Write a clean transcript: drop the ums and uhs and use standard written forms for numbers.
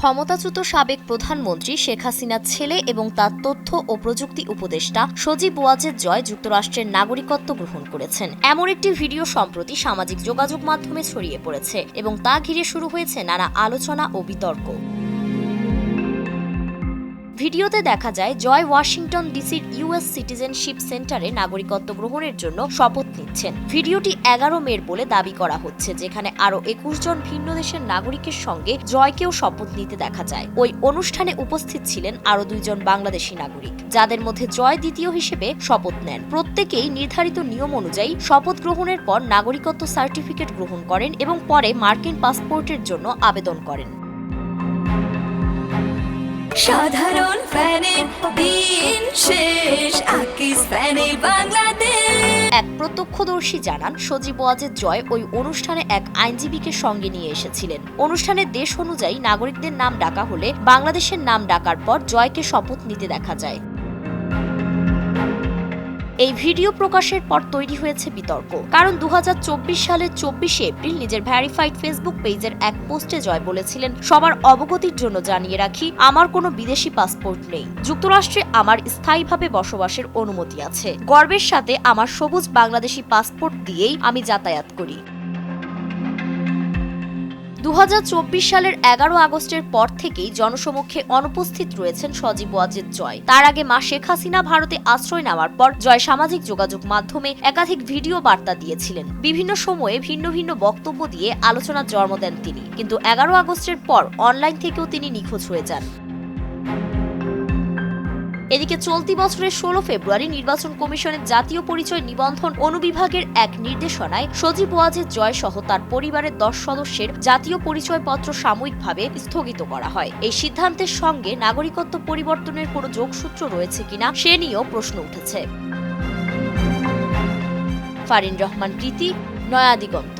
ক্ষমতাচ্যুত সাবেক প্রধানমন্ত্রী শেখ হাসিনার ছেলে এবং তার তথ্য ও প্রযুক্তি উপদেষ্টা সজীব ওয়াজেদ জয় যুক্তরাষ্ট্রের নাগরিকত্ব গ্রহণ করেছেন। এমন একটি ভিডিও সম্প্রতি সামাজিক যোগাযোগ মাধ্যমে ছড়িয়ে পড়েছে এবং তা ঘিরে শুরু হয়েছে নানা আলোচনা ও বিতর্ক। ভিডিওতে দেখা যায় জয় ওয়াশিংটন ডিসির ইউএস সিটিজেনশিপ সেন্টারে নাগরিকত্ব গ্রহণের জন্য শপথ নিচ্ছেন। ভিডিওটি 11 মের বলে দাবি করা হচ্ছে, যেখানে আরও 21 জন ভিন্ন দেশের নাগরিকের সঙ্গে জয়কেও শপথ নিতে দেখা যায়। ওই অনুষ্ঠানে উপস্থিত ছিলেন আরও 2 জন বাংলাদেশি নাগরিক, যাদের মধ্যে জয় দ্বিতীয় হিসেবে শপথ নেন। প্রত্যেকেই নির্ধারিত নিয়ম অনুযায়ী শপথ গ্রহণের পর নাগরিকত্ব সার্টিফিকেট গ্রহণ করেন এবং পরে মার্কিন পাসপোর্টের জন্য আবেদন করেন। সাধারণ ফ্যানের দিন শেষ, আকিস ফ্যানে বাংলাদেশ। এক প্রত্যক্ষদর্শী জানান, সজীব ওয়াজেদ জয় ওই অনুষ্ঠানে এক আইনজীবীকে সঙ্গে নিয়ে এসেছিলেন। অনুষ্ঠানে দেশ অনুযায়ী নাগরিকদের নাম ডাকা হলে বাংলাদেশের নাম ডাকার পর জয়কে শপথ নিতে দেখা যায়। এই ভিডিও প্রকাশের পর তৈরি হয়েছে বিতর্ক, কারণ 2024 সালের 24শে এপ্রিল নিজের ভ্যারিফাইড ফেসবুক পেজের এক পোস্টে জয় বলেছিলেন, সবার অবগতির জন্য জানিয়ে রাখি, আমার কোনো বিদেশি পাসপোর্ট নেই। যুক্তরাষ্ট্রে আমার স্থায়ীভাবে বসবাসের অনুমতি আছে। গর্বের সাথে আমার সবুজ বাংলাদেশি পাসপোর্ট দিয়েই আমি যাতায়াত করি। 2024 সালের 11 আগস্টের পর থেকেই জনসমক্ষে অনুপস্থিত রয়েছেন সজীব ওয়াজেদ জয়। তার আগে মা শেখ হাসিনা ভারতে আশ্রয় নেওয়ার পর জয় সামাজিক যোগাযোগ মাধ্যমে একাধিক ভিডিও বার্তা দিয়েছিলেন। বিভিন্ন সময়ে ভিন্ন ভিন্ন বক্তব্য দিয়ে আলোচনার জন্ম দেন তিনি, কিন্তু 11 আগস্টের পর অনলাইন থেকেও তিনি নিখোঁজ হয়ে যান। এদিকে চলতি বছরের 16 ফেব্রুয়ারি নির্বাচন কমিশনের জাতীয় পরিচয় নিবন্ধন অনুবিভাগের এক নির্দেশনায় সজীব ওয়াজেদ জয় সহ তার পরিবারের 10 সদস্যের জাতীয় পরিচয়পত্র সাময়িকভাবে স্থগিত করা হয়। এই সিদ্ধান্তের সঙ্গে নাগরিকত্ব পরিবর্তনের কোনো যোগসূত্র রয়েছে কিনা সে নিয়েও প্রশ্ন উঠেছে। ফারিন রহমান প্রীতি, নয়া দিগন্ত।